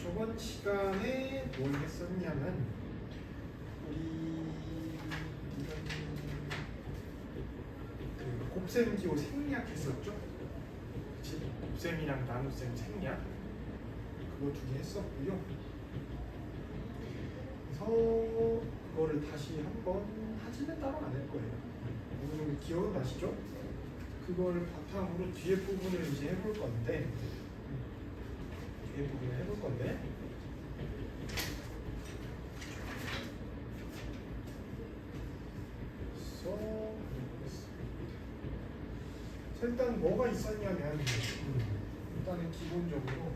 저번 시간에 뭘 했었냐면 우리 이런 그 곱셈 기호 생략 했었죠? 그치? 곱셈이랑 나눗셈 생략 그거 두 개 했었고요. 그래서 그거를 다시 한번 하지는 따로 안 할 거예요. 어느 정도 기억은 나시죠? 그걸 바탕으로 뒤에 부분을 이제 해볼 건데 뒤에 부분을 해볼 건데 일단 뭐가 있었냐면 일단은 기본적으로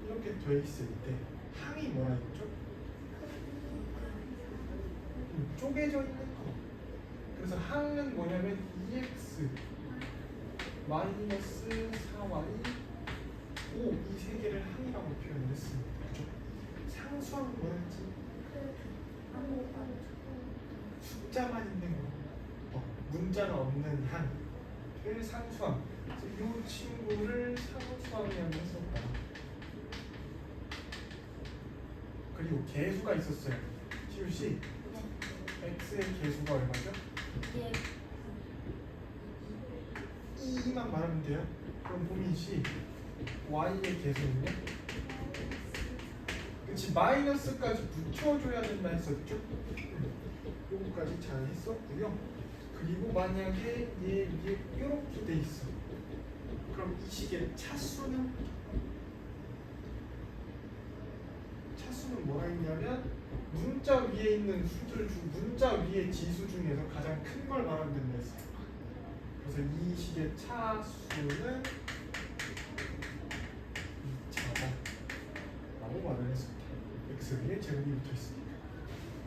이렇게 돼 있을 때 항이 뭐라 했죠? 쪼개져 있는 거. 그래서 항은 뭐냐면 2x 마이너스 4y 5 이 세 개를 항이라고 표현을 했습니다. 그죠? 상수항 뭐라 했지? 숫자만 있는 거. 문자가 없는 항을 상수항. 그래서 이 친구를 상수항이라고 했었다. 그리고 개수가 있었어요. 시우 씨, x의 개수가 얼마죠? 2만 말하면 돼요. 그럼 보민 씨, y의 개수는요? 그렇지, 마이너스까지 붙여줘야 된다 했었죠? 요거까지 잘 했었고요. 그리고 만약에 얘 위에 이렇게 돼 있어. 그럼 이 식의 차수는 뭐라 했냐면 문자 위에 있는 수들 중 문자 위의 지수 중에서 가장 큰 걸 말하면 된다 했어요. 그래서 이 식의 차수는 2차다 라고 말을 했습니다. x 위에 제곱이 붙어 있으니까.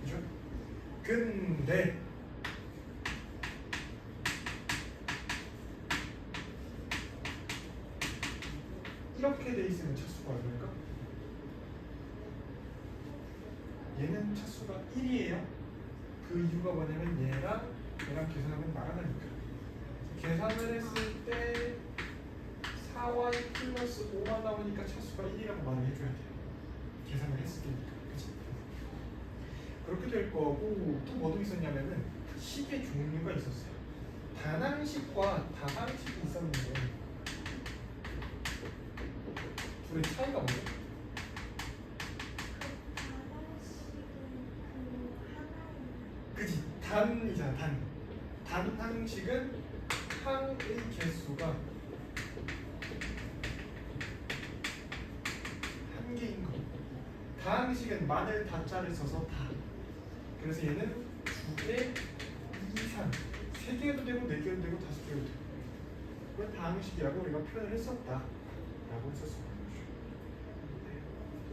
그죠? 근데 이렇게 돼 있으면 차수가 얼마일까? 얘는 차수가 1이에요. 그 이유가 뭐냐면 얘랑 계산하면 나가니까. 계산을 했을 때 4y 플러스 5가 나오니까 차수가 1이라고 말을 해줘야 돼요. 계산을 했으니까. 그치? 그렇게 될 거고, 또 뭐도 있었냐면은 식의 종류가 있었어요. 단항식과 다항식이 있었는데 둘의 차이가 뭐죠? 그치, 단이잖아. 단항식은 항의 개수가 한 개인 거. 다항식은 만을 다자를 써서 다. 그래서 얘는 2개 이상 3개도 되고 4개도 되고 5개도 되고. 그걸 다항식이라고 우리가 표현을 했었다 라고 했었습니다.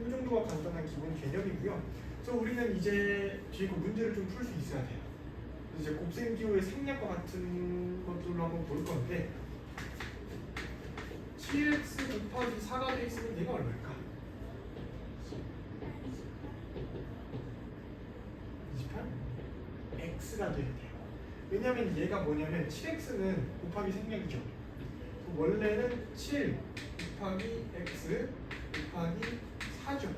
이 정도가 간단한 기본 개념이고요. 그래서 우리는 이제 뒤에 그 문제를 좀 풀 수 있어야 돼요. 그래서 이제 곱셈 기호의 생략과 같은 것들로 한번 볼 건데 7x 곱하기 4가 돼 있으면 얘가 얼마일까? 28? x가 돼야 돼요. 왜냐면 얘가 뭐냐면 7x는 곱하기 생략이죠. 원래는 7 곱하기 x 곱하기 4죠.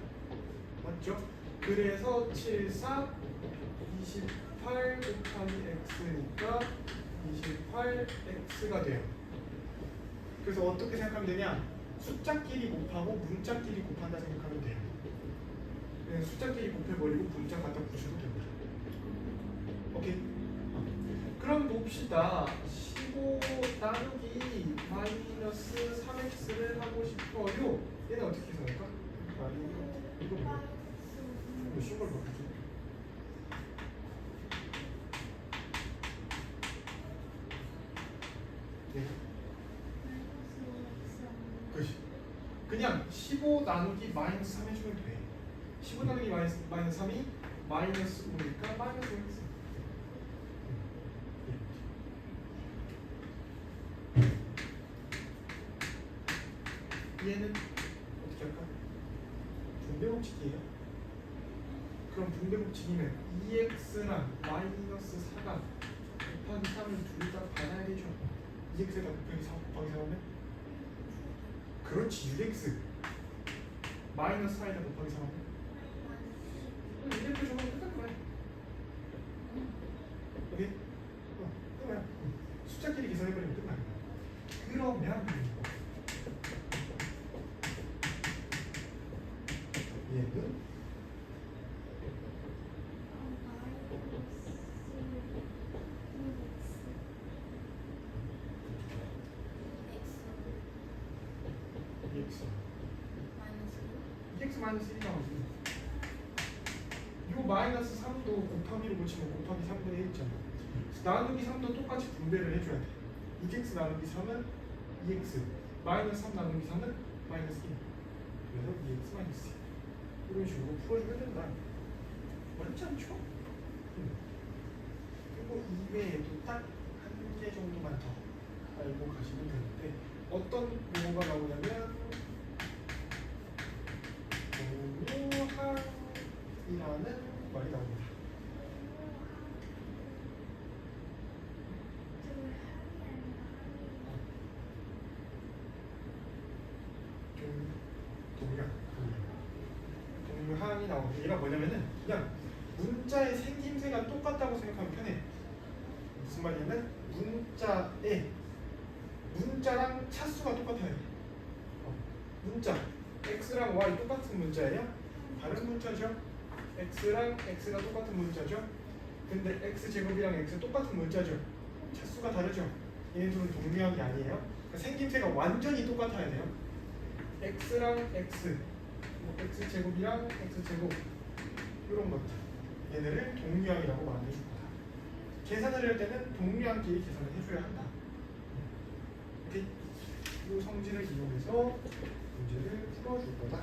맞죠? 그래서 7, 4, 28 곱하기 x니까 28x가 돼요. 그래서 어떻게 생각하면 되냐? 숫자끼리 곱하고 문자끼리 곱한다 생각하면 돼요. 그냥 숫자끼리 곱해버리고 문자 갖다 붙여도 됩니다. 오케이? 그럼 봅시다. 15 나누기 마이너스 3x를 하고 싶어요. 얘는 어떻게 해석할까? 이거 뭐야? 이거 신걸 바꾸지? 네. 그렇지. 그냥 15 나누기 마이너스 3 해주면 돼. 15 나누기 마이너스 3이 마이너스 5니까 마이너스 5x. 얘는 어떻게 할까? 분배법칙이에요. 그럼 분배법칙이면 2x랑 마이너스 4가 곱하기 3을 둘 다 받아야 되죠. 2x에다 곱하기 4 곱하기 4하면 그렇지 6x 마이너스 4에다 곱하기 4하면 이렇게 적으면 끝난 거야. 오케이? 끝나요. 숫자끼리 계산해버리면 끝나요. 그러면 얘는 x 마이너스 1이 나오지. 요 마이너스 3도 곱하기로 고치면 곱하기 3분의 1잖아. 나누기 3도 똑같이 분배를 해줘야 돼. 2x 나누기 3은 2x, 마이너스 3 나누기 3은 마이너스 1. 그래서 2x 마이너스 1. 이런 식으로 풀어주면 된다. 어렵지 않죠? 그리고 이외에도 딱 한 개 정도만 더 알고 가시면 되는데 어떤 용어가 나오냐면 동요항이라는 말이 나옵니다. 동요항이 나옵니다. 얘가 뭐냐면은 그냥 문자의 생김새가 똑같다고 생각하면 편해. 무슨 말이냐면 문자랑 차수가 똑같아야 돼. 문자 x랑 y 똑같은 문자예요. 다른 문자죠. x랑 x가 똑같은 문자죠. 근데 x 제곱이랑 x 똑같은 문자죠. 차수가 다르죠. 얘네들은 동류항이 아니에요. 그러니까 생김새가 완전히 똑같아야 돼요. x랑 x, x 제곱이랑 x 제곱 이런 것들 얘네를 동류항이라고 말해줍니다. 계산을 할 때는 동류항끼리 계산을 해줘야 한다. 오케이? 이 성질을 이용해서 문제를 풀어줄 거다.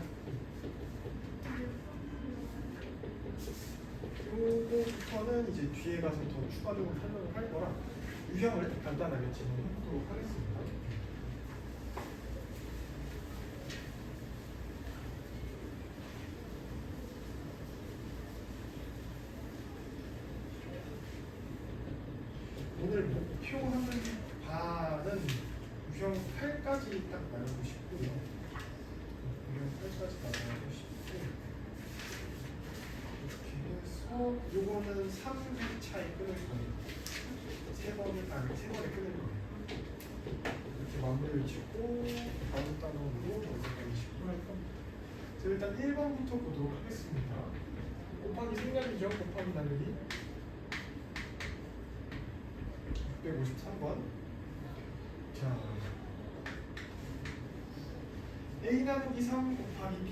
요거부터는 이제 뒤에 가서 더 추가적으로 설명을 할 거라 유형을 간단하게 진행해 보도록 하겠습니다. 오늘 목표하는 바는 유형 8까지 딱 나누고 싶고요. 유형 8까지 나누고 싶고 이렇게 해서 요거는 3차에 끊을 거예요. 3번에 끊을 거예요. 이렇게 마무리를 짓고 다음 단원으로 넘어가기 쉽고 할 겁니다. 자, 일단 1번부터 보도록 하겠습니다. 곱하기 생략이죠. 곱하기 나누기 653번. 자, a 나누기 3 곱하기 b.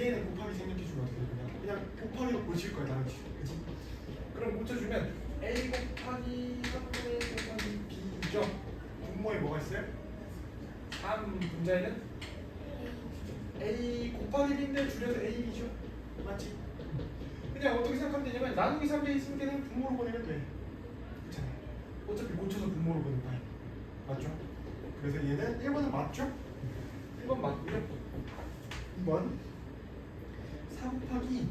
얘는 곱하기 생략해주면 어떻게 되냐? 그냥 곱하기로 고칠 거야, 나누기. 그치? 그럼 고쳐주면 a 곱하기 3분의 1 곱하기 b죠. 분모에 뭐가 있어요? 3 분자에는 a 곱하기 b인데 줄여서 a이죠. 맞지? 그냥 어떻게 생각하면 되냐면 나누기 3배 있을 때는 분모로 보내면 돼. 그렇잖아요. 어차피 고쳐서 분모로 보낼 거야. 맞죠? 그래서 얘는 1번은 맞죠? 1번 맞고요. 2번 4 곱하기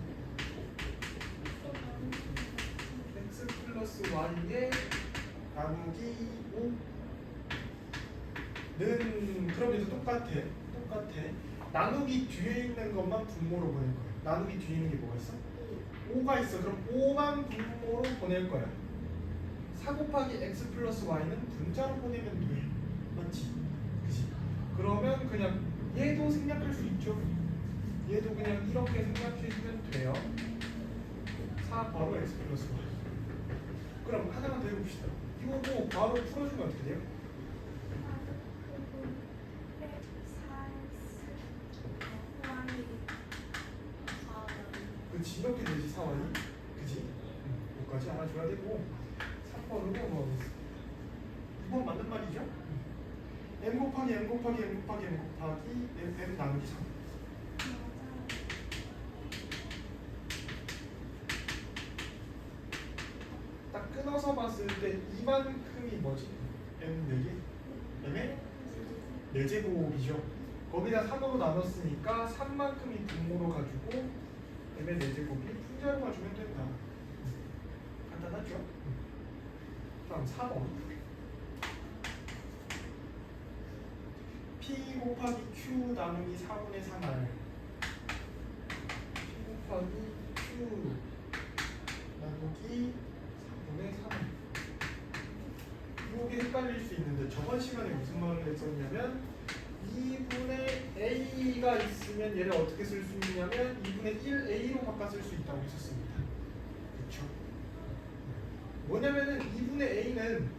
x 플러스 y의 나누기 5는 그럼 얘도 똑같아. 나누기 뒤에 있는 것만 분모로 보낼 거야. 나누기 뒤에 있는 게 뭐가 있어? 5가 있어. 그럼 5만 분모로 보낼 거야. 4 곱하기 x 플러스 y는 분자로 보내면 돼. 맞지? 그치? 그러면 그냥 얘도 생략할 수 있죠. 얘도 그냥 이렇게 생략해주면 돼요. 4 바로 x 플러스 y. 그럼 하나만 더 해봅시다. 이거 뭐 바로 풀어주면 어떻게 돼요? 그치, 이렇게 되지. 4y이. 그치? 여기까지 알아줘야 되고 3번으로 넘어가겠습니다. 2번 맞는 말이죠? m 곱하기 m 곱하기 m 곱하기 m 곱하기 m 나누기 3. 딱 끊어서 봤을 때 이만큼이 뭐지? m 4개? m의 4제곱이죠. 거기다 3으로 나눴으니까 3만큼이 분모로 가지고 m의 4제곱이 분자로 가주면 된다. 간단하죠? 다음 3번. P 곱하기 Q 나누기 4분의 3R. P 곱하기 Q 나누기 4분의 3R. 이게 헷갈릴 수 있는데 저번 시간에 무슨 말을 했었냐면 2분의 a가 있으면 얘를 어떻게 쓸 수 있냐면 2분의 1a로 바꿔 쓸 수 있다고 했었습니다. 그렇죠? 뭐냐면은 2분의 a는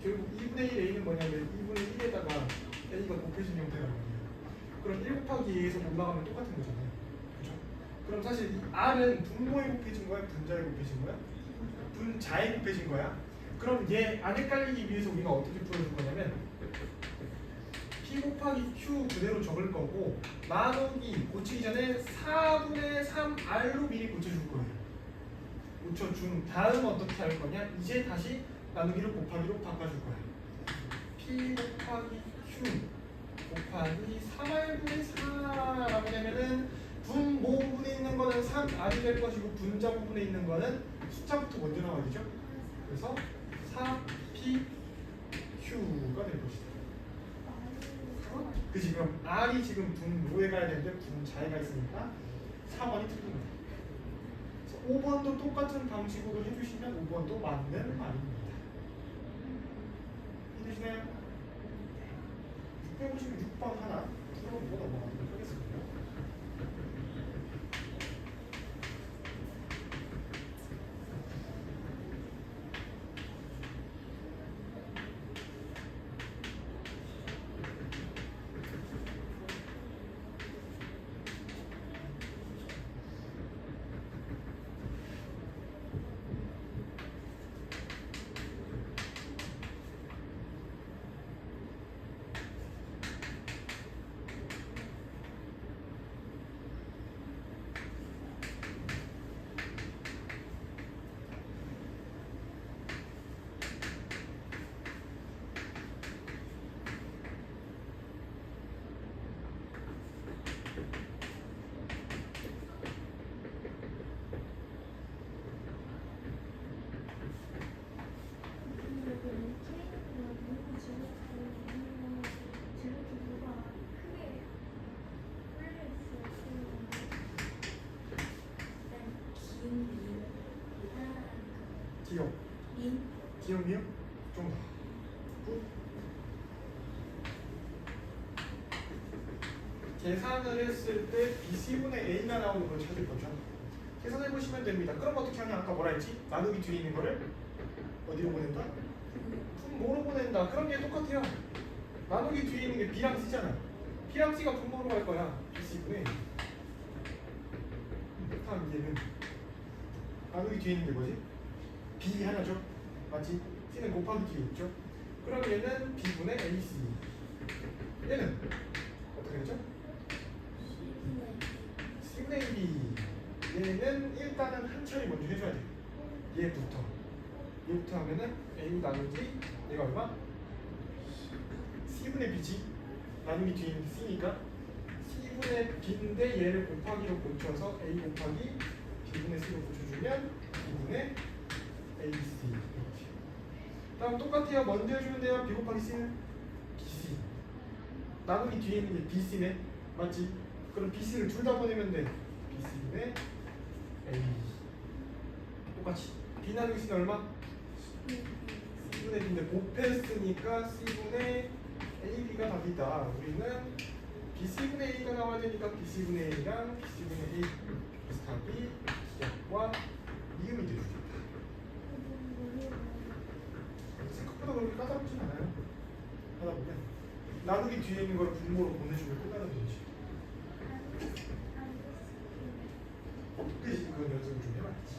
결국 2분의 1 a는 뭐냐면 2분의 1에다가 a가 곱해진 형태라는 거예요. 그럼 1 곱하기 2에서 올라가면 똑같은 거잖아요. 그렇죠? 그럼 사실 이 r은 분모에 곱해진 거야? 분자에 곱해진 거야? 분자에 곱해진 거야? 그럼 얘 안 헷갈리기 위해서 우리가 어떻게 풀어줄 거냐면 P 곱하기 Q 그대로 적을 거고 나누기 고치기 전에 4분의 3R로 미리 고쳐줄 거예요. 고쳐준 다음 어떻게 할 거냐? 이제 다시 나누기를 곱하기로 바꿔줄 거예요. P 곱하기 Q 곱하기 3R분의 4라고 되면은 분모 부분에 있는 거는 3R이 될 것이고 분자 부분에 있는 거는 숫자부터 먼저 나와야죠. 그래서 4PQ가 될 것이다. 그 지금 R이 지금 분모에 가야 되는데 분자에 가 있으니까 4번이 틀린 거예요. 5번도 똑같은 방식으로 해주시면 5번도 맞는 말입니다. 이해되시나요? 656번 하나 풀어보고 넘어가도록 하겠습니다. 기억. 기억이요? 정답. 계산을 했을 때 BC분의 A가 나오는 걸 찾을 거죠. 계산해 보시면 됩니다. 그럼 어떻게 하냐? 아까 뭐라 했지? 나누기 뒤에 있는 거를 어디로 보낸다? 분모로 보낸다. 그럼 얘 똑같아요. 나누기 뒤에 있는 게 B랑 C잖아. B랑 C가 분모로 갈 거야. BC분의 다음 얘는 나누기 뒤에 있는 게 뭐지? B 하나죠? 맞지? C는 곱하기 뒤에 있죠? 그럼 얘는 B분의 AC. 얘는 어떻게 되죠? C분의 B. 얘는 일단은 한 차례 먼저 해줘야 돼. 얘부터 하면은 A 나누기 얘가 얼마? C분의 B지. 나누기 뒤에 있는 C니까 C분의 B인데 얘를 곱하기로 고쳐서 A 곱하기 B분의 C로 고쳐주면 B분의 AC. 다음 똑같아요. 먼저 해주면 돼요. B 곱하기 C는 BC. 나누기 뒤에 있는 게 BC네. 맞지? 그럼 BC를 둘 다 보내면 돼. BC분의 A. 똑같이. B 나누기 C는 얼마? C분의 B인데 곱했으니까 C분의 AB가 답이다. 우리는 BC분의 A가 나와야 되니까 BC분의 A랑 BC분의 A 비슷하기 기억과 이음이 되죠. 생각보다 그렇게 까다롭진 않아요. 하다 보면 나누기 뒤에 있는 걸 분모로 보내주면 끝나는 거지. 그지? 그건 연습을 좀 해봐야지.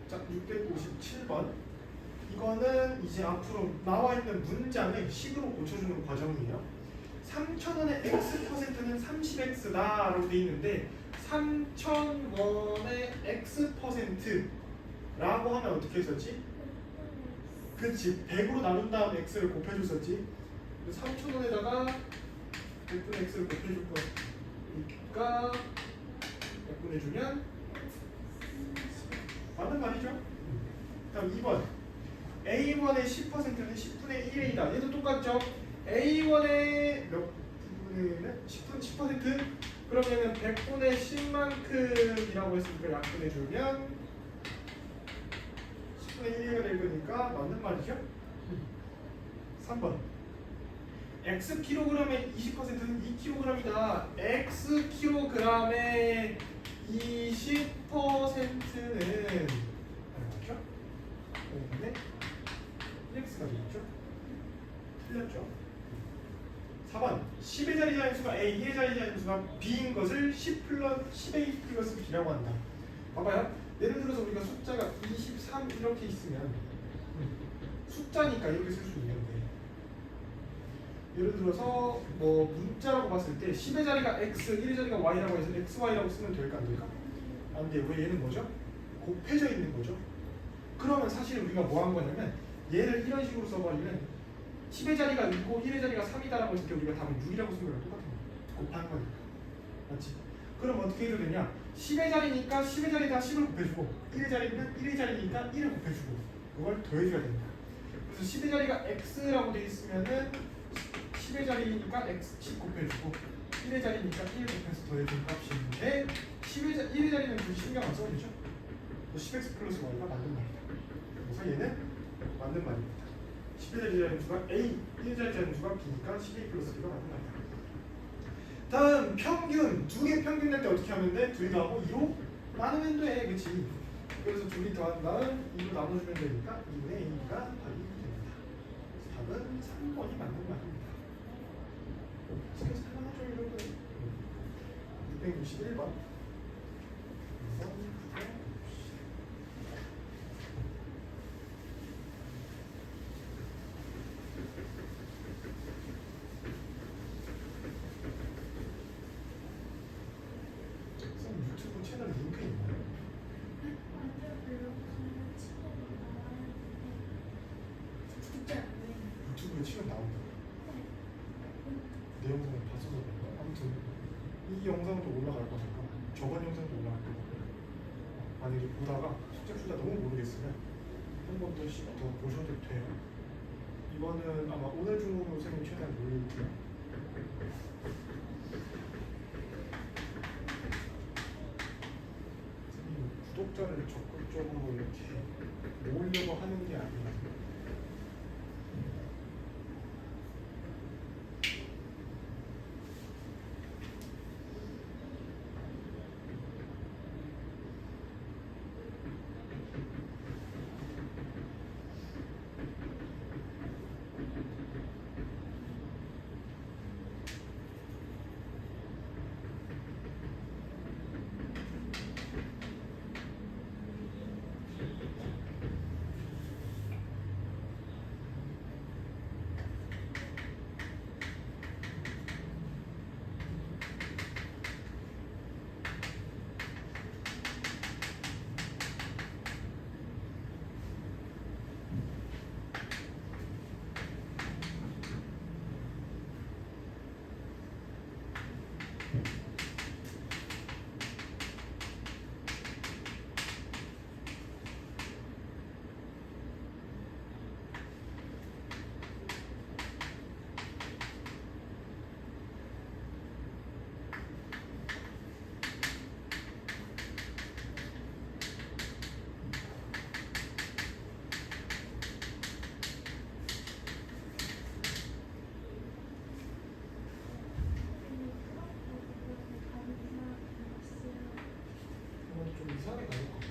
자, 657번. 이거는 이제 앞으로 나와 있는 문장을 식으로 고쳐주는 과정이에요. 3,000원의 X%는 30X다라고 돼 있는데 3,000원의 X%라고 하면 어떻게 했었지? 그치, 100으로 나눈 다음 X를 곱해줬었지. 3,000원에다가 100분의 X를 곱해줄 거니까 100분해 주면 맞는 말이죠. 다음 2번 A1의 10%는 10분의 1A다. 얘도 똑같죠. A1의 몇 분의 10%? 그럼 얘는 100분의 10만큼이라고 했으니까 약분해 주면 10분의 1가 될 거니까 맞는 말이죠. 3번 X kg의 20%는 2kg이다. X kg의 20%는 맞죠? 네, 1x가 되겠죠? 틀렸죠? 4번 10의 자리 자연수가 A, 2의 자리 자연수가 B인 것을 10 플러스 10A 플러스 B라고 한다. 봐봐요. 예를 들어서 우리가 숫자가 23 이렇게 있으면 숫자니까 이렇게 쓸 수 있는데 예를 들어서 뭐 문자라고 봤을 때 10의 자리가 X, 1의 자리가 Y라고 해서 XY라고 쓰면 될까 안 될까? 안 돼. 왜 얘는 뭐죠? 곱해져 있는 거죠. 그러면 사실 우리가 뭐 한 거냐면 얘를 이런 식으로 써버리면 10의 자리가 2고 1의 자리가 3이다라고 했을 때 우리가 답은 6이라고 쓴 거랑 똑같은 거야. 곱하는 거니까. 맞지? 그럼 어떻게 해도 되냐? 10의 자리니까 10의 자리에다 10을 곱해주고 1의 자리는 1의 자리니까 1을 곱해주고 그걸 더해줘야 된다. 그래서 10의 자리가 x라고 돼 있으면은 10의 자리니까 x 10 곱해주고 1의 자리니까 1 곱해서 더해준 값인데 1의 자리는 굳이 신경 안 써도 되죠? 10x 플러스 y가 맞는 말이다. 그래서 얘는 맞는 말입니다. 10의 자리 자연수가 A, 1의 자리 자연수가 B니까 10A 플러스 B가 맞는 말이다. 다음 평균, 두 개 평균 낼 때 어떻게 하면 돼? 둘이 더하고 2로 나누면 돼, 그치? 그래서 둘이 더한 다음 2로 나눠주면 되니까 2분의 A가 답이 됩니다. 그래서 답은 3번이 맞는 말입니다. 그래서 하나죠, 이런 거. 661번. 유튜브 채널 링크 있나요? 유튜브에 치면 나온다고? 내 영상을 봤어서 그런가? 아무튼 이 영상도 올라갈 거니까 저번 영상도 올라갈 거고 만약에 보다가 숙제 풀다 너무 모르겠으면 한 번 더 보셔도 돼요. 이거는 아마 오늘 중으로 선생님 최대한 올릴게요. 구독자를 적극적으로 이렇게 모으려고 하는 게 아니라 좀 이상하게 나올 것 같아요.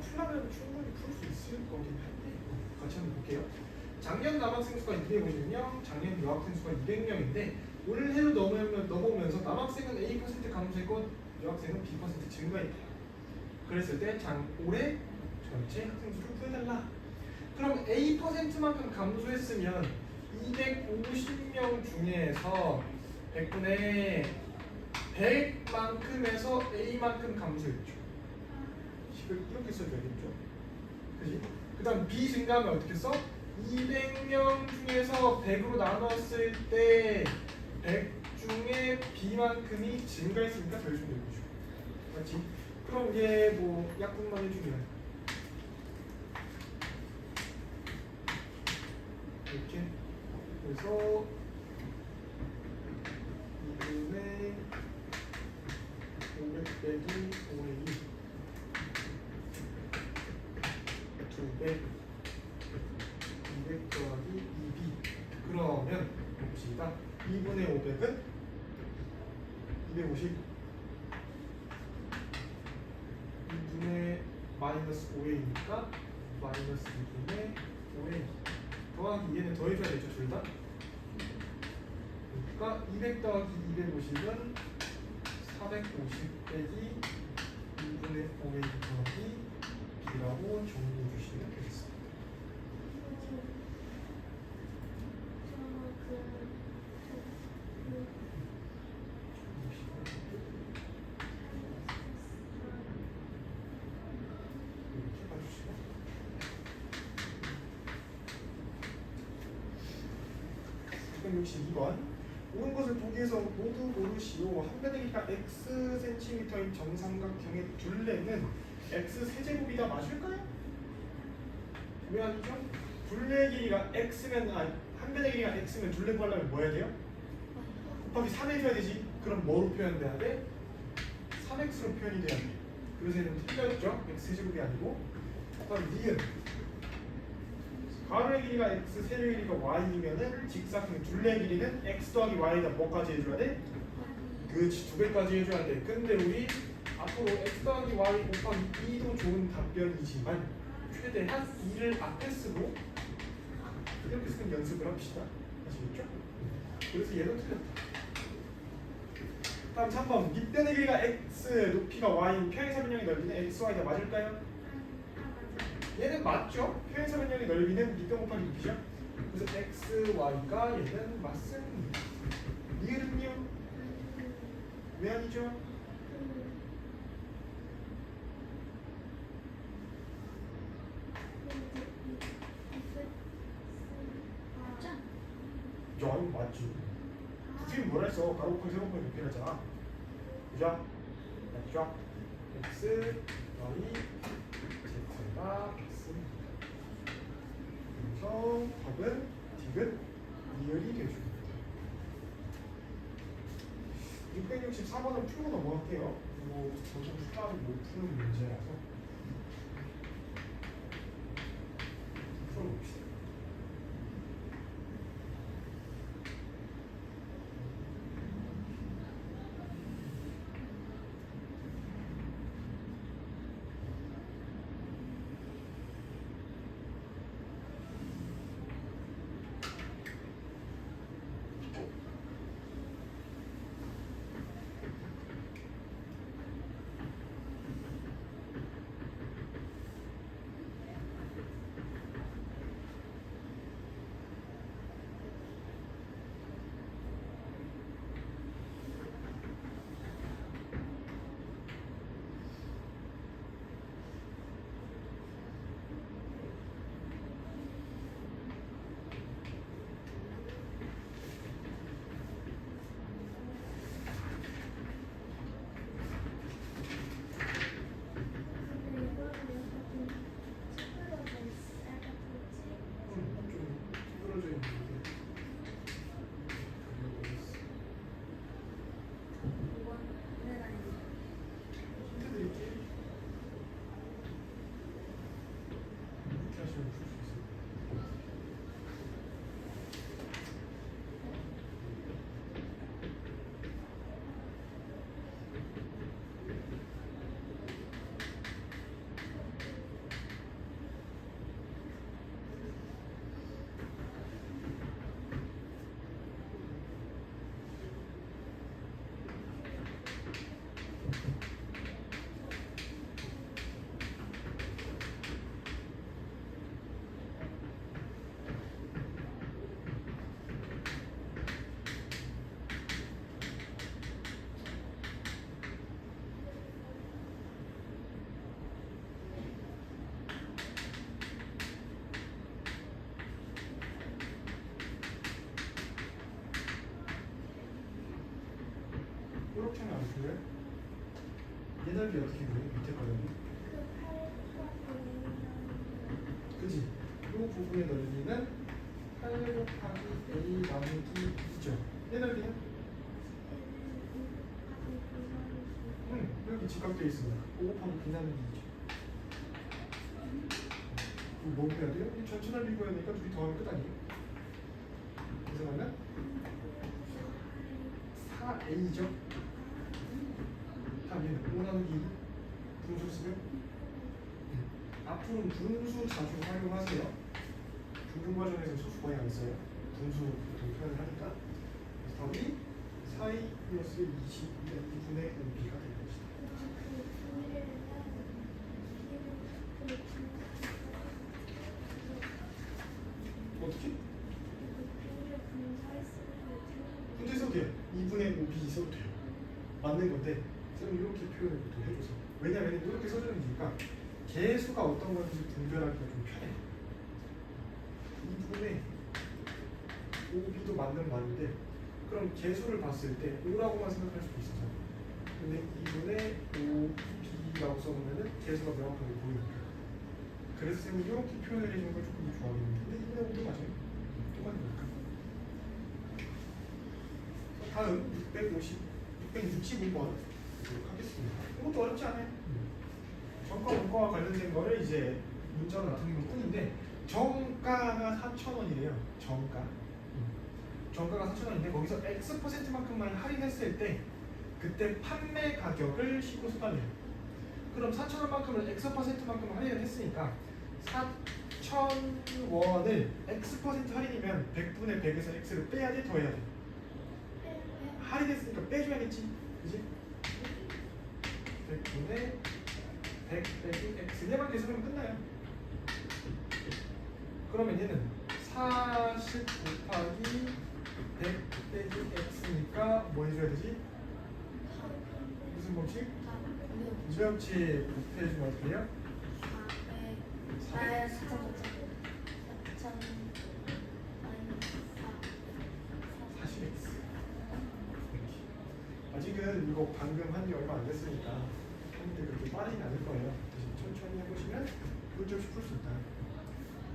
풀라면 충분히 풀 수 있을 거긴 한데 같이 한번 볼게요. 작년 남학생 수가 250명, 작년 여학생 수가 200명인데 올해로 넘어오면서 남학생은 A% 감소했고 여학생은 B% 증가했대요. 그랬을 때 올해 전체 학생 수를 구해달라. 그럼 A%만큼 감소했으면 250명 중에서 100분의 100만큼에서 A만큼 감소했죠. 식을 이렇게 써줘야겠죠. 그지? 그 다음 B 증가하면 어떻게 써? 200명 중에서 100으로 나눴을 때 100 중에 B만큼이 증가했으니까 더해주면 되는 거죠. 맞지? 그럼 얘 뭐 약분만 해주면 이렇게 그래서 2분의 500 빼기 5의 2 200 200 더하기 2b 그러면 봅시다. 2분의 500은 250 2분의 마이너스 5a니까 마이너스 2분의 5a 더하기 얘는 더해줘야 되죠 둘 다. 그러니까 200 더하기 250은 450 빼기 2분의 5a 더하기 b라고 정리해 주시면 되겠습니다. 이렇게 봐주시고 662번 온 것을 보기에서 모두 고르시오. 한 변의 길이가 x cm인 정삼각형의 둘레는 x 세제곱이다 맞을까요? 왜 아니죠? 둘레 길이가 x면 한 변의 길이가 x면 둘레 구하려면 뭐 해야 돼요? 곱하기 3 해줘야 되지. 그럼 뭐로 표현돼야 돼? 3x로 표현이 돼야 돼. 그래서 얘는 틀렸죠? x 세제곱이 아니고. 그다음 니은 가로의 길이가 x, 세로의 길이가 y이면은 직사각형 둘레 길이는 x 더하기 y에다 뭐까지 해줘야 돼? 그렇지, 2배까지 해줘야 돼. 근데 우리 앞으로 x 더하기 y 곱하기 2도 좋은 답변이지만 최대한 2를 앞에 쓰고 이렇게 쓰는 연습을 합시다. 아시겠죠? 그래서 얘도 틀렸다. 다음 3번 밑변의 길이가 x, 높이가 y인 평행사변형의 넓이는 x, y가 맞을까요? 얘는 맞죠? 평행사변형의 넓이는 밑변 곱하기 높이죠? 그래서 x, y가 얘는 맞습니다. 니은은요? 왜 아니죠? 야, 이거 맞지? 선생님 뭐라 했어? 가로 곱하기 세로 곱하기 높이 하잖아. 그죠? 맞죠? x, y, z가 맞습니다. 그래서 답은 디귿, 리을이 되줍니다. 664번을 풀고 넘어갈게요. 뭐 저도 수학을 못 푸는 문제라서 풀어봅시다. 그래? 얘 넓이 어떻게 그래? 밑에 거 넓이? 그지? 이 부분의 넓이는 8 곱하기 a 나누기 2죠. 얘 넓이는? 여기 직각되어 있습니다. 5 곱하기 b 나누기 2죠. 뭐 해야 돼요? 이 전체 넓이 구하니까 둘이 더하면 끝 아니에요? 그래서 하면 4a죠? 다음에는 5 나누기 2 분수 쓰면 앞으로는 분수 자주 활용하세요. 중등과정에서 소수 거의 안 써요. 분수 보통 표현을 하니까. 그래서 답이 4a 플러스 22분의 5b가 될 것이다. 어떻게? 문제 써도 돼요. 2분의 5b 써도 돼요. 맞는 건데 쌤은 이렇게 표현을 또 해줘서. 왜냐면 이렇게 써주는 이유가 개수가 어떤 건지 분별하기가 좀 편해. 2분의 5b도 맞는 말인데 그럼 개수를 봤을 때 5라고만 생각할 수도 있어서 근데 2분의 5b라고 써보면은 개수가 명확하게 보이니까 그래서 쌤이 이렇게 표현을 해주는 걸 조금 좋아하는데 근데 2분의 5도 맞아요. 똑같으니까. 다음 665번 보도록 하겠습니다. 이것도 어렵지 않아요. 정가 원가와 관련된 거를 이제 문자로 나타내는 뿐인데 정가가 4,000원이래요. 정가가 4,000원인데 거기서 X%만큼만 할인했을 때 그때 판매 가격을 싣고 수반해요. 그럼 4,000원만큼을 X%만큼 할인을 했으니까 4,000원을 X% 할인이면 100분의 100에서 X를 빼야 돼? 더해야 돼? 할인했으니까 빼줘야겠지? 그지? 100분의 100 빼기 X 얘만 계산하면 끝나요. 그러면 얘는 40 곱하기 100 빼기 X니까 뭐 해줘야 되지? 무슨 법칙? 이병치 곱해주면 어떻게 해요? 40x. 아직은 이거 방금 한 지 얼마 안 됐으니까 하는데 그렇게 빠르진 않을 거예요. 대신 천천히 해보시면 문제없이 풀 수 있다.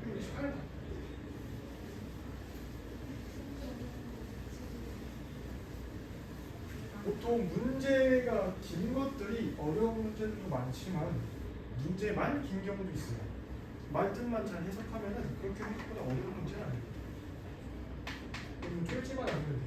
그리고 28번. 보통 문제가 긴 것들이 어려운 문제들도 많지만 문제만 긴 경우도 있어요. 말뜻만 잘 해석하면은 그렇게 생각보다 어려운 문제는 아니에요. 그럼 쫄지만 않으면 돼요.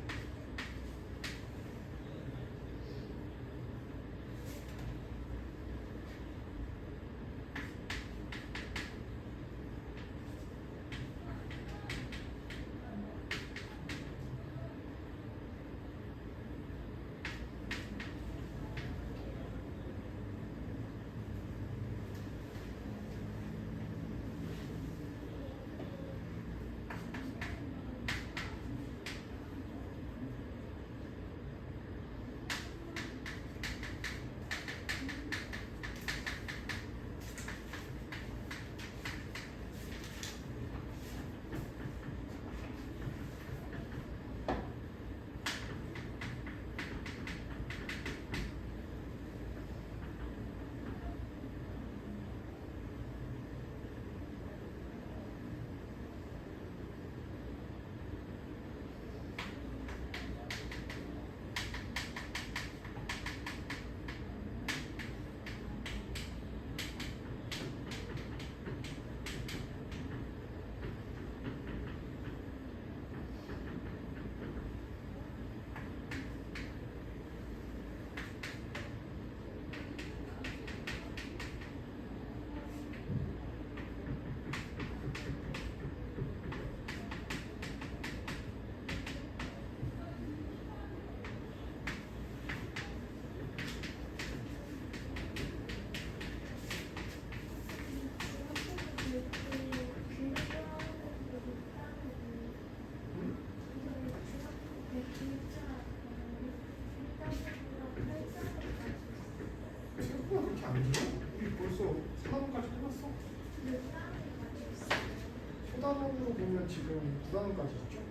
생각보다 그렇게 안 줘? 우리 벌써 4단원까지 끝났어. 소단원으로 보면 지금 9단원까지 있죠?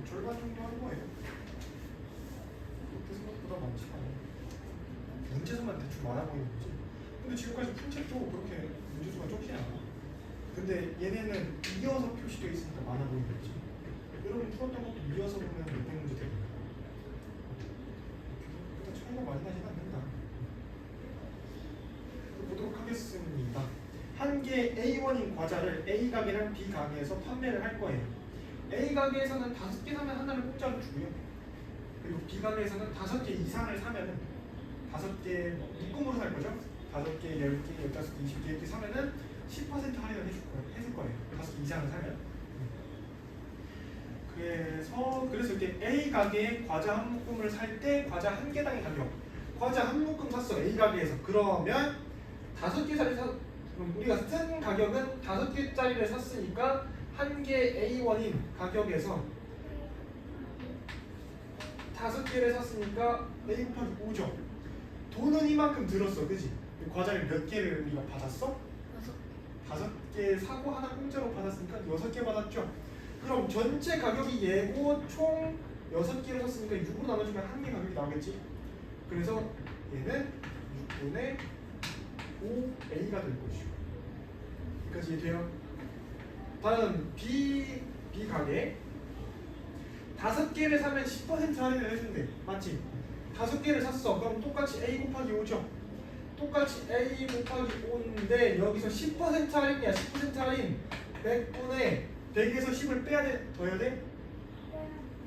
절반 정도 한 거예요. 생각보다 많지 않아요. 문제수만 대충 많아 보이는 거지. 근데 지금까지 푼 책도 그렇게 문제수가 적지 않아. 근데 얘네는 이어서 표시되어 있으니까 많아 보이는 거지. 여러분 풀었던 것도 이어서 보면 몇백 문제 되고. 그래서 차이가 많이 나진 않는다. 보도록 하겠습니다. 한 개 A1인 과자를 A 가게랑 B 가게에서 판매를 할 거예요. A 가게에서는 5개 사면 하나를 공짜로 주고요. 그리고 B 가게에서는 5개 이상을 사면은 5개 묶음으로 살 거죠. 5개, 10개, 15개, 20개 이렇게 사면은 10% 할인을 해줄 거예요. 5개 이상을 사면. 그래서 이렇게 A 가게에 과자 한 묶음을 살 때 과자 한 개당의 가격. 과자 한 묶음 샀어 A 가게에서. 그러면 5개짜리 그럼 우리가 쓴 가격은 5개짜리를 샀으니까 한 개 A1인 가격에서 5개를 샀으니까 A 곱하기 5죠. 돈은 이만큼 들었어, 그지? 과자를 몇 개를 우리가 받았어? 5개 사고 하나 공짜로 받았으니까 6개 받았죠. 그럼 전체 가격이 얘고 총 6개를 샀으니까 6으로 나눠주면 한 개 가격이 나오겠지? 그래서 얘는 6분의 5A가 될 것이고. 여기까지 이해돼요? 다음 B 가게 5개를 사면 10% 할인을 해준대. 맞지? 5개를 샀어. 그럼 똑같이 A 곱하기 5죠. 똑같이 A 곱하기 5인데 여기서 10% 할인이야. 10% 할인 100분의 100에서 10을 빼야 돼? 더 해야 돼?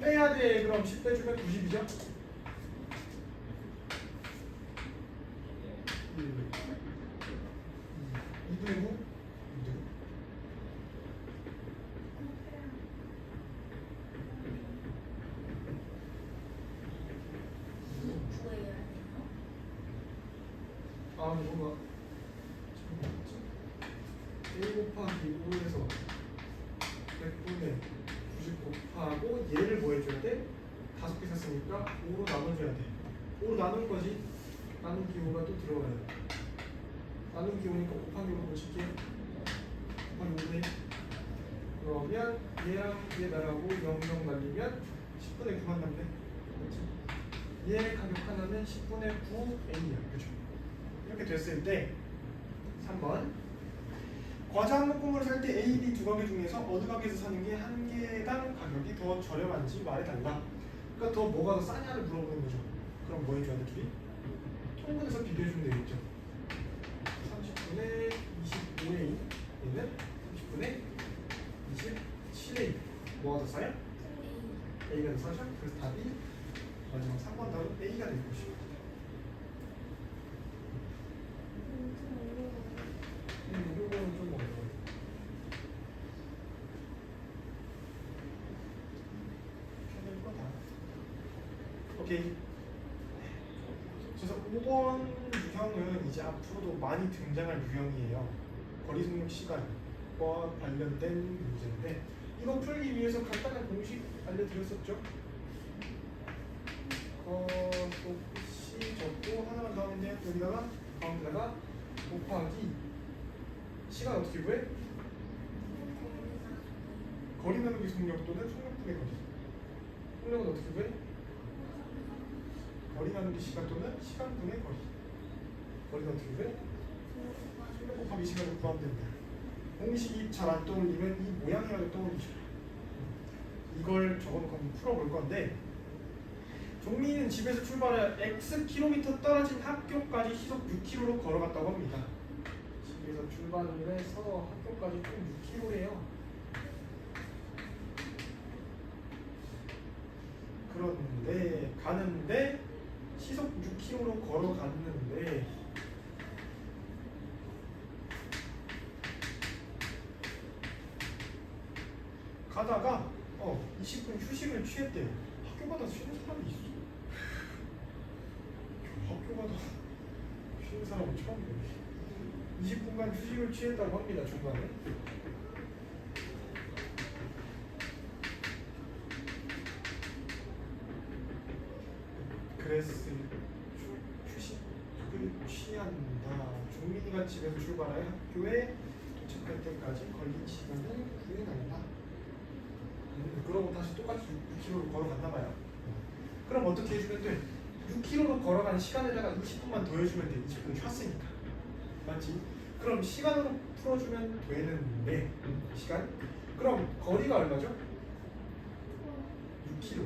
빼야 돼. 그럼 10 빼주면 90이죠? 2분의 9? 아, 뭔가 A 곱하기 5에서 100분의 90 곱하고 얘를 뭐 해줘야 돼? 5개 샀으니까 5로 나눠줘야 돼. 5로 나눈 거지. 나누기 5가 또 들어가야 돼. 나누기 5니까 곱하기 5로 고칠게. 곱하기 5네. 그러면 얘랑 얘 나라고 0 날리면 10분의 9만 남네. 그렇지? 얘 가격 하나는 10분의 9A야. 그죠? 이렇게 됐을 때 3번 과자 한 묶음으로 살 때 A, B 두 가게 중에서 어느 가게에서 사는 게 한 개당 가격이 더 저렴한지 말해달라. 그러니까 더 뭐가 더 싸냐를 물어보는 거죠. 그럼 뭐 해줘야 돼 둘이? 통분해서 비교해주면 되겠죠. 30분의 25A 얘는 30분의 27A 뭐가 더 싸요? A가 더 싸죠? 그래서 답이 마지막 3번 답은 A가 될 것이고. 이거는 좀 어려워요. 편할 거다. 오케이. 그래서 5번 유형은 이제 앞으로도 많이 등장할 유형이에요. 거리 속력 시간과 관련된 문제인데 이거 풀기 위해서 간단한 공식 알려드렸었죠. C 적고 하나만 더 하면 돼요. 여기다가 가운데다가 곱하기 시간 어떻게 구해? 거리 나누기 속력 또는 속력분의 거리. 속력은 어떻게 구해? 거리 나누기 시간 또는 시간분의 거리. 거리는 어떻게 구해? 속력 곱하기 시간을 구하면 됩니다. 공식이 잘 안 떠올리면 이 모양이라도 떠올리죠. 이걸 적어놓고 한번 풀어볼 건데 종민이는 집에서 출발해 X km 떨어진 학교까지 시속 6km로 걸어갔다고 합니다. 집에서 출발을 해서 학교까지 총 6km래요. 그런데 가는데 시속 6km로 걸어갔는데 가다가 20분 휴식을 취했대요. 학교마다 쉬는 사람이 있어. 학교마다 쉬는 사람은 처음 봐. 20분간 휴식을 취했다고 합니다. 중간에. 그랬을 휴식을 취한다. 종민이가 집에서 출발하여 학교에 도착할 때까지 걸린 시간을 구해낸다. 그러고 다시 똑같이 6km를 걸어갔나 봐요. 그럼 어떻게 해주면 돼? 6km로 걸어가는 시간에다가 20분만 더해주면 돼. 20분 쉬었으니까. 맞지? 그럼 시간으로 풀어주면 되는데 시간? 그럼 거리가 얼마죠? 6km.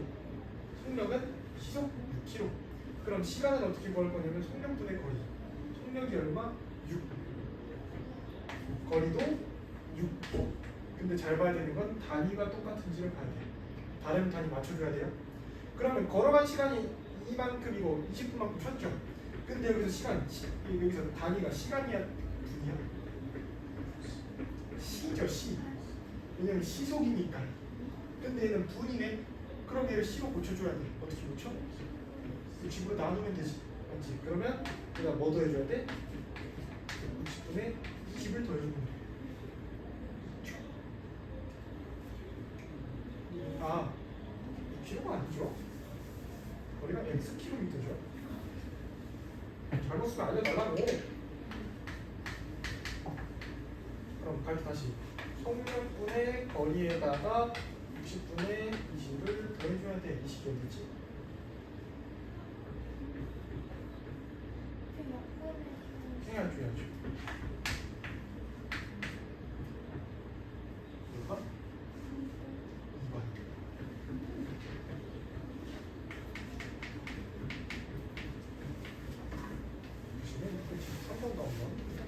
속력은 시속 6km. 그럼 시간은 어떻게 구할 거냐면 속력분의 거리. 속력이 얼마? 6. 거리도 6. 근데 잘 봐야 되는 건 단위가 똑같은지를 봐야 돼. 다른 단위 맞춰줘야 돼요. 그러면 걸어간 시간이 이만큼이고 20분만큼 쳤죠. 근데 여기서 여기서 단위가 시간이야? 분이야? 시죠, 시. 왜냐면 시속이니까. 근데 얘는 분이네. 그럼 얘를 시로 고쳐줘야 돼. 어떻게 고쳐? 60으로 나누면 되지. 맞지? 그러면 내가 뭐 더해줘야 돼? 60분에 20을 더해주면 돼. 아, 6km가 아니죠? 거리가 Xkm죠. 잘못 쓰면 알려달라고. 그럼 다시 속력분의 거리에다가 60분의 20을 더해줘야 돼. 20이 어디지? 해야죠. 뭐가? 2번. 보시면 이거 지금 3번도 안 나오는 봅시다.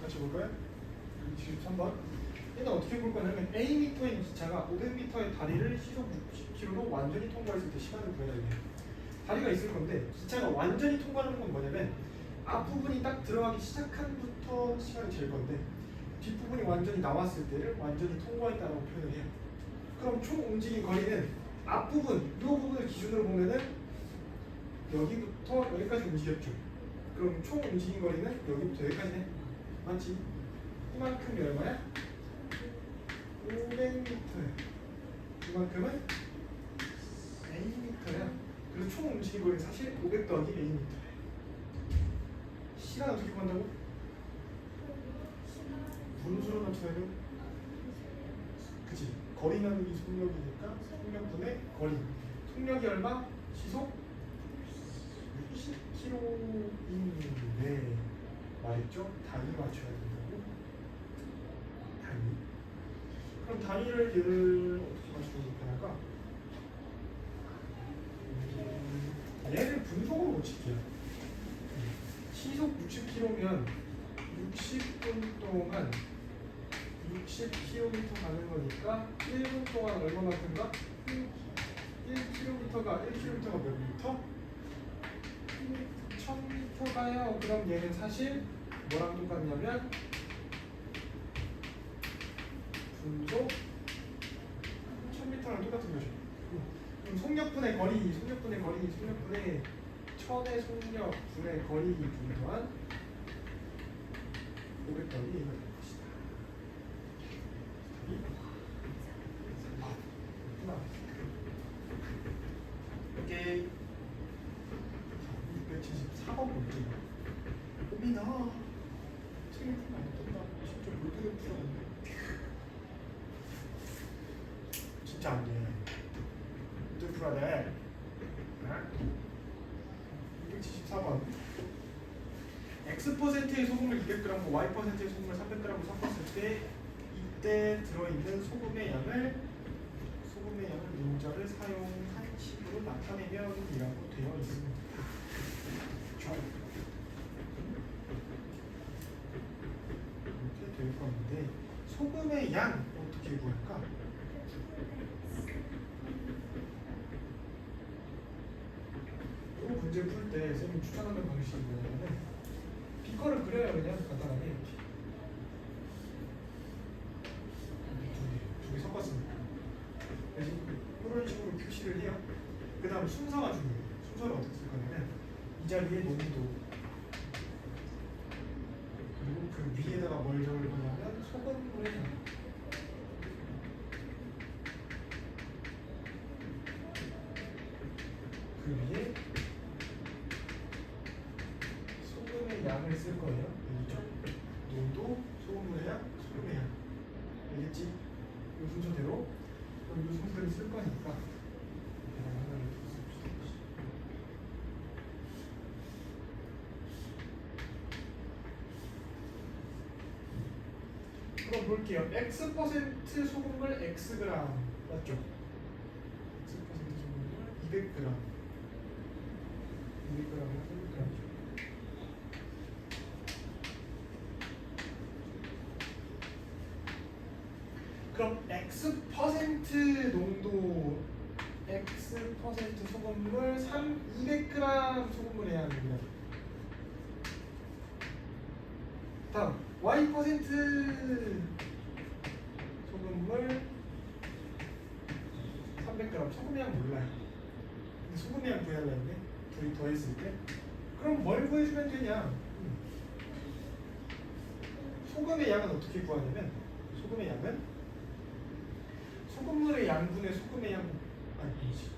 같이 볼까요? 23번. 얘는 어떻게 볼 거냐면 A미터의 기차가 500m의 다리를 시속 60km로 완전히 통과했을 때 시간을 구해야 돼요. 다리가 있을 건데 기차가 완전히 통과하는 건 뭐냐면 앞부분이 딱 들어가기 시작한부터 시간이 잴 건데 뒷부분이 완전히 나왔을 때를 완전히 통과했다고 표현을 해요. 그럼 총 움직인 거리는 앞부분, 이 부분을 기준으로 보면은 여기부터 여기까지 움직였죠. 그럼 총 움직인 거리는 여기부터 여기까지네. 맞지? 이만큼이 얼마야? 500m야. 이만큼은 Am야. 그래서 총 움직인 거리는 사실 500 더하기 Am야. 시간 어떻게 구한다고? 분수로 맞춰야 돼. 그치? 거리 나누기 속력이니까 속력분의 거리. 속력이 얼마? 시속 60km인데 말했죠? 단위 맞춰야 된다고? 단위. 그럼 단위를 얘를 어떻게 맞추는 게 편할까? 얘를 분속으로 고칠게요. 시속 60km면 60분 동안 60km 가는 거니까 1분 동안 얼마만큼가? 1km가 몇 미터? 1000m가요. 그럼 얘는 사실 뭐랑 똑같냐면 분속 1000m랑 똑같은 거죠. 그럼 속력분의 거리, 속력분의 1000의 속력분의 거리 분도한 500더리 이거 될 것이다. 오케이. 674번 문제. 고민아. 책을 풀면 안 된다. 진짜 물들여 풀었는데. 진짜 안 돼. 문제 풀어야 돼. 274번. X%의 소금을 200g, Y%의 소금을 300g으로 섞었을 때 이때 들어있는 소금의 양을 문자를 사용한 식으로 나타내면이라고 되어 있습니다. 이렇게 될 건데 소금의 양 어떻게 구할까? 이 문제 풀 때 쌤이 추천하는 방식이 뭐냐면 비커를 그려요. 그냥 간단하게 두 개 섞었습니다. 그래서 이런 식으로 표시를 해요. 그 다음 순서가 중요해요. 순서를 어떻게 쓸 거냐면 이 자리에 농도 그리고 그 위에다가 뭘 적을 거냐면 소금물의 양. 그 위에 소금의 양을 쓸 거예요. 여기죠. 농도, 소금물의 양, 소금의 양. 알겠지? 이 순서대로 그럼 이 순서를 쓸 거니까 그럼 볼게요. X% 소금물 Xg 맞죠? X% 소금물 200g 200g이랑 300g이죠. 그럼 X% 농도 X% 소금물 200g 소금물의 양입니다. 다음 Y% 소금물 300g 소금의 양 몰라요. 근데 소금의 양 구하려고 했는데 둘이 더했을 때 그럼 뭘 구해주면 되냐? 소금의 양은 어떻게 구하냐면 소금의 양은 소금물의 양분의 소금의 양 아니지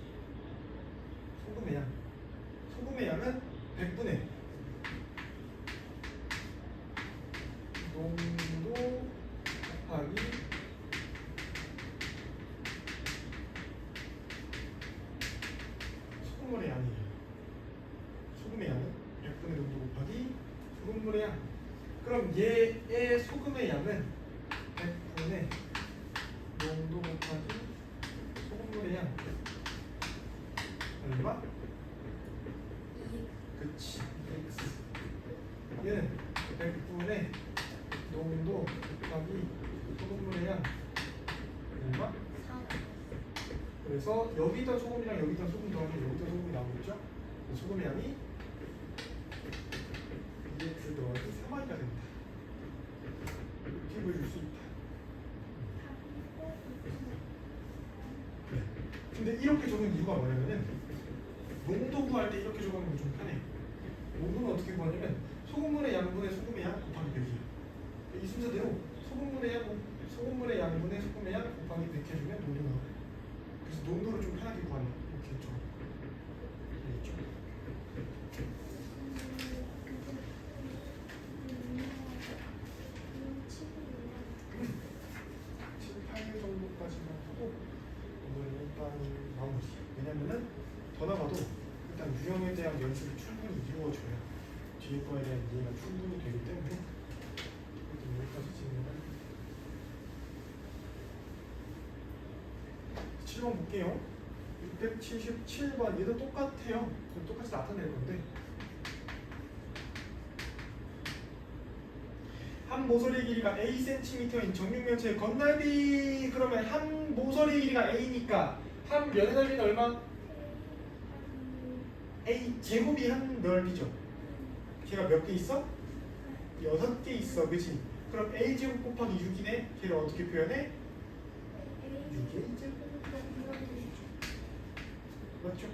소금의 양은 100분의 농도 곱하기 소금물의 양이에요. 소금의 양은 100분의 농도 곱하기 소금물의 양. 그럼 얘의 소금의 양은 100분의 농도 곱하기 소금물의 양 얼마? 그치 X. 얘는 100분의 농도 곱하기 소금물의 양 얼마? 4. 그래서 여기다 소금이랑 여기다 소금 더하면 여기다 소금이 나오겠죠? 소금의 양이 2x 더하기 3y가 됩니다. 이렇게 보여줄 수 있다. 네. 근데 이렇게 적은 이유가 뭐냐면은 농도 구할 때 이렇게 적으면 좀 편해. 농도는 어떻게 구하냐면 소금물의 양분의 소금의 양 곱하기 100이에요. 이 순서대로 소금물의 양분의 소금의 양 곱하기 100 해주면 농도 나와요. 그래서 농도를 좀 편하게 구하는 이렇게 했죠. 알겠죠? 7, 8개 정도까지만 하고 오늘 일단 마무리. 왜냐면은 더 나가도 일단 유형에 대한 연습이 충분히 이루어져야 뒤에 거에 대한 이해가 충분히 되기 때문에 일단 여기까지 진행을 7번 볼게요. 677번 얘도 똑같아요. 똑같이 나타낼 건데 한 모서리의 길이가 A cm인 정육면체의 건널비. 그러면 한 모서리의 길이가 A니까 한 면의 넓이는 얼마? A 제곱이 한 넓이죠. 걔가 몇 개 있어? 6개 있어. 그치? 그럼 a제곱 곱하기 6이네. 걔를 어떻게 표현해? 6a 제곱. 맞죠?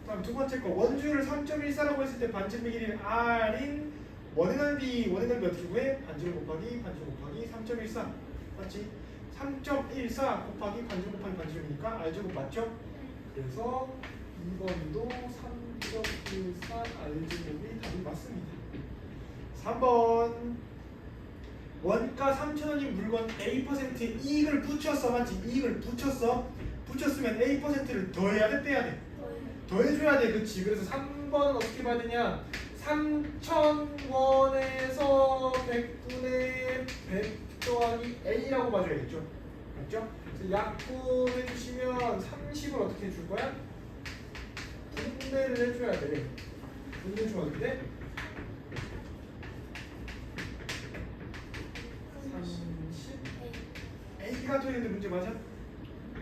다음 두 번째 거. 원주율을 3.14라고 했을 때 반지름의 길이는 r인 원의 넓이 어떻게 구해? 반지름 곱하기 3.14. 맞지? 3.14 곱하기 반지름이니까 r제곱 맞죠? 그래서 2번도 3.14 r제곱이 답이 맞습니다. 3번 원가 3,000원인 물건 A%에 이익을 붙였어. 맞지? 이익을 붙였으면 A%를 더해야 돼? 빼야 돼? 더해줘야 돼. 그치? 그래서 3번은 어떻게 봐야 되냐? 3,000원에서 100분의 100 더하기 A라고 봐줘야겠죠? 맞죠? 그래서 약분해 주시면 30을 어떻게 해줄 거야? 분배를 해줘야 돼. 분배 주면 어떻게 돼? 30 A가 되는데 문제 맞아?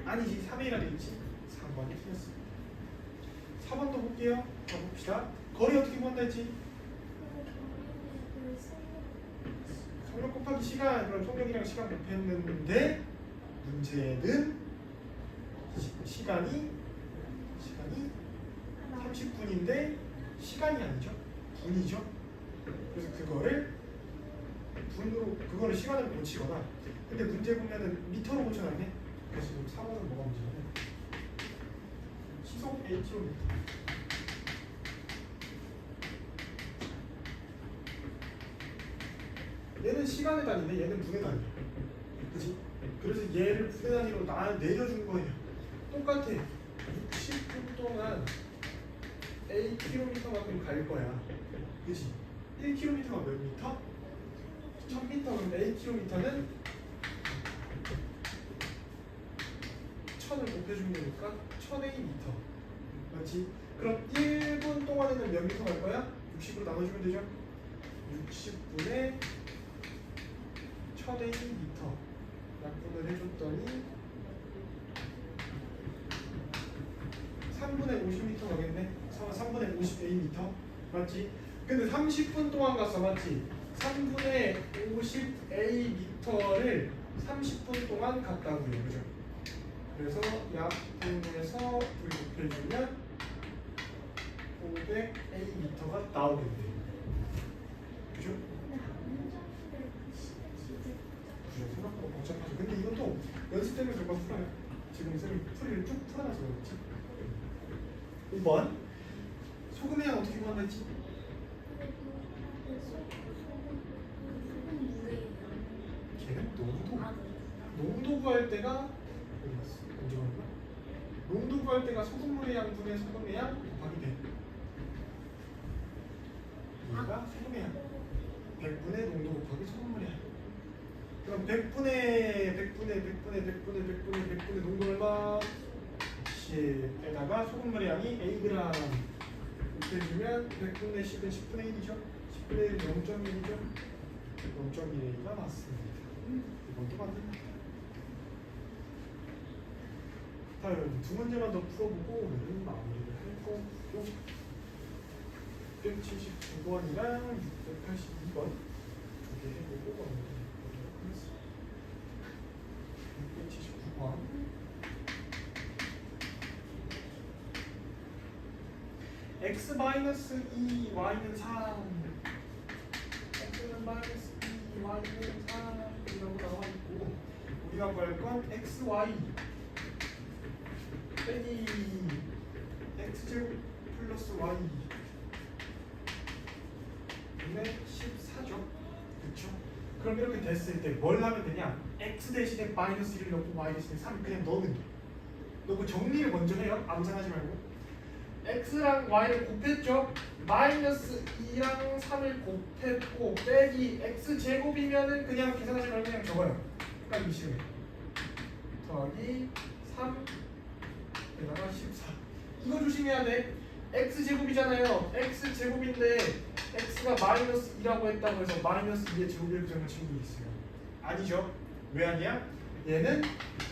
아니지. 3A가 되겠지? 3번이 틀렸어. 4번도 볼게요. 가봅시다. 거리 어떻게 구한다 했지? 속력 곱하기 시간. 그럼 속력이랑 시간 곱했는데 문제는 시간이 30분인데 시간이 아니죠? 분이죠? 그래서 그거를 시간으로 고치거나, 근데 문제 보면은 미터로 고쳐놨네. 그래서 지금 4번은 뭐가 문제냐면 시속 8km. 얘는 시간의 단위인데 얘는 분의 단위. 그치? 그래서 얘를 분의 단위로 내려준 거예요. 똑같아. 60분 동안 Akm만큼 갈 거야. 그치? 1km가 몇 미터? 1000m면 Akm는 1000을 곱해주면 되니까 1000A 미터. 맞지? 그럼 1분 동안에는 몇 미터 갈 거야? 60으로 나눠주면 되죠? 60분에 1000A 미터 약분을 해줬더니 3분의 50m 가겠네. 3분의 50A 미터. 맞지? 근데 30분 동안 갔어. 맞지? 3분의 50A 미터를 30분 동안 갔다고요. 그죠? 그래서 약분해서 불 곱해주면 500A 미터가 나오겠네요. 그죠? 생각보다 복잡하죠. 근데 이것도 연습되면 금방 풀어요. 지금 쌤이 풀이를 쭉 풀어놔서 그렇지. 5번 소금의 양 어떻게 구한다 했지? 걔는 농도 구할 때가 언제 구하는 거야? 농도 구할 때가 소금물의 양분의 소금의 양 곱하기 100. 얘가 소금의 양 100분의 농도 곱하기 소금물의 양. 그럼 100분의 농도 얼마? 10에다가 소금물의 양이 Ag 곱해주면 100분의 10은 10분의 1이죠. 10분의 1은 0.1이죠. 0.1A가 맞습니다. 이것도 맞습니다. 다음 두 문제만 더 풀어보고 오늘은 마무리를 할 거고요. 679번이랑 682번 두 개 해보고 마무리를 하겠습니다. 679번 x-2 y는 3 x는 마이너스 2 y는 3 이라고 나와있고 우리가 구할 건 xy 빼기 x제곱 플러스 y 분의 14죠. 그쵸? 그럼 이렇게 됐을 때 뭘 하면 되냐? x 대신에 마이너스 1을 넣고 y 대신에 3 그냥 넣으면 돼. 넣고 정리를 먼저 해요. 아무 생각하지 말고. x랑 y를 곱했죠. 마이너스 2랑 3을 곱했고 빼기 x제곱이면은 그냥 계산하지 말고 그냥 적어요. 헷갈리기 싫으면 더하기 3에다가 14. 이거 조심해야 돼. x제곱이잖아요. x제곱인데 x가 마이너스 2라고 했다고 해서 마이너스 2의 제곱일 그정도 친구 있어요. 아니죠. 왜 아니야? 얘는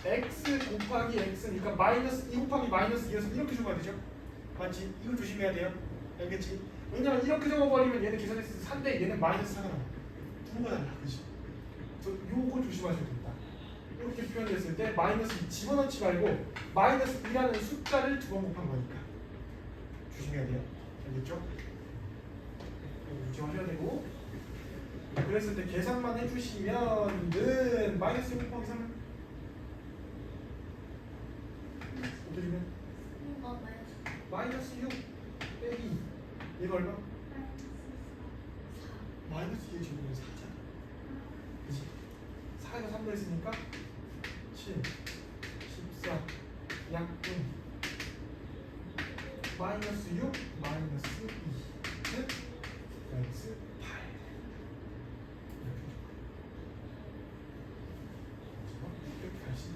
x 곱하기 x니까 마이너스 2 곱하기 마이너스 2에서 이렇게 적어야 되죠. 맞지? 이거 조심해야 돼요. 알겠지? 왜냐면 이렇게 적어버리면 얘는 계산했을 때 4인데 얘는 마이너스 4가 나와. 부호가 달라, 그지? 그래서 요거 조심하셔야 됩니다. 이렇게 표현됐을 때 마이너스 집어넣지 말고 마이너스 2라는 숫자를 두 번 곱한 거니까 조심해야 돼요. 알겠죠? 조심하셔야 되고 그랬을 때 계산만 해주시면은 마이너스 6 곱하기 3은 어떻게 되면 마이너스 6 빼기 얘가 얼마? 마이너스 2의 제곱은 4잖아. 그치? 4에서 3을 했으니까 7, 14, 약분 마이너스 6, 마이너스 2 즉 마이너스 8 이렇게 680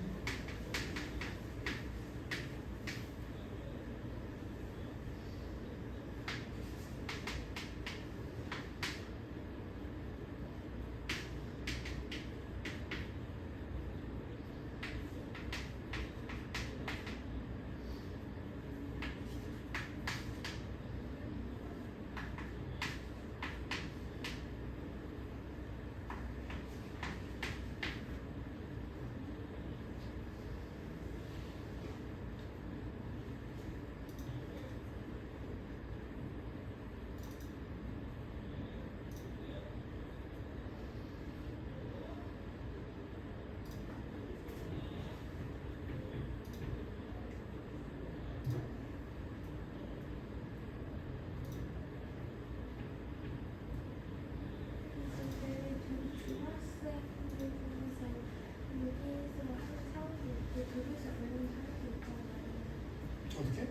어떻게?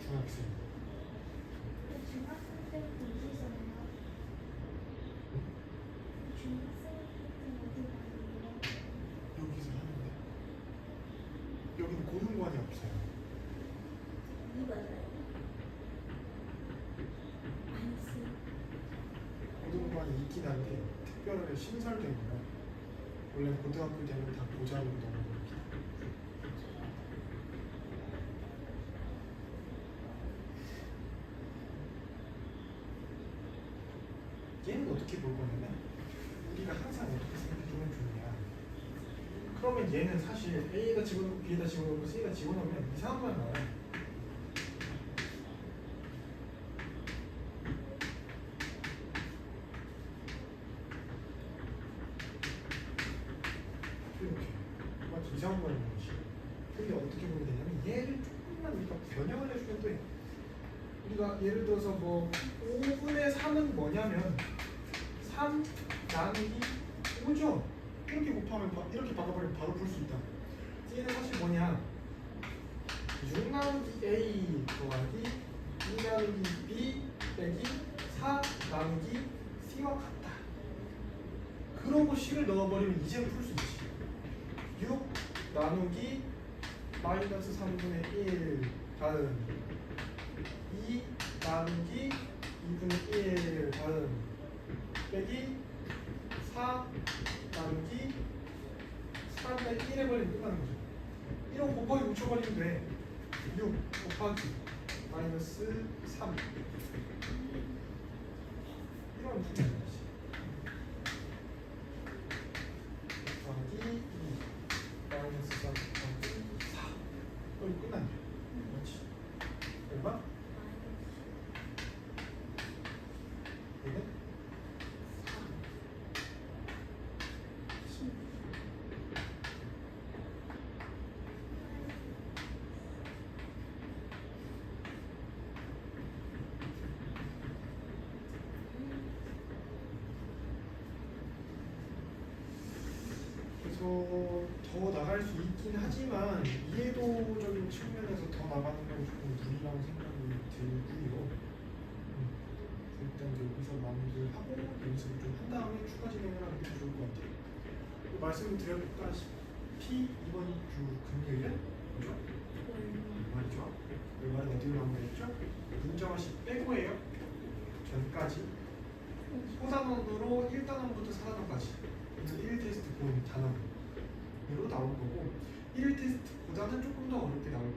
중학생. 중학생 때부터 있으잖아요. 중학생 때부터 어디 가는데요? 여기서 하는데 여기는 고등관이 없어요. 이 맞아요. 마이너스. 고등관이 있긴 한데 특별하게 신설된 거야. 원래 고등학교 되면 다 고자로 넘어갑니다. 얘는 어떻게 볼 거냐면 우리가 항상 어떻게 생각해주면 좋냐. 그러면 얘는 사실 A에다 집어넣고 B에다 집어넣고 C에다 집어넣으면 이상한 말 나와요. 이렇게 맞지? 이상한 말 나오지. 근데 어떻게 보면 되냐면 얘를 조금만 우리가 변형을 해주면 돼. 우리가 예를 들어서 뭐 5분의 3은 뭐냐면 3 나누기 5죠. 이렇게 곱하면 이렇게 바꿔버리면 바로 풀 수 있다. 얘는 사실 뭐냐 6 나누기 A 더하기 2 나누기 B 빼기 4 나누기 C와 같다. 그러고 식을 넣어버리면 이제 풀 수 있지. 6 나누기 마이너스 3분의 1 다음 2 나누기 2분의 1 다음 빼기 4 나누기 4분의 1에 버리면 끝나는 거죠. 이런 곱하기 붙여버리면 돼. 6 곱하기 마이너스 3 이런 풀면 되지. 곱하기 2 마이너스 3 곱하기 4 이거 끝났네. 그렇지. 얼마? 얘는? 10. 그래서 더 나갈 수 있긴 하지만 이해도적인 측면에서 더 나가는 건 조금 무리라고 생각이 들고요. 일단 여기서 마무리를 하고 연습을 좀 한 다음에 추가 진행을 하는 게 좋을 것 같아요. 말씀드렸다시피 이번 주 금요일은 뭐죠? 말이죠. 말은 어디로 마무리했죠? 문정아씨 빼고예요. 전까지 소단원으로 1단원부터 4단원까지 그래서 1테스트 본 단원으로 나올 거고 1테스트보다는 조금 더 어렵게 나올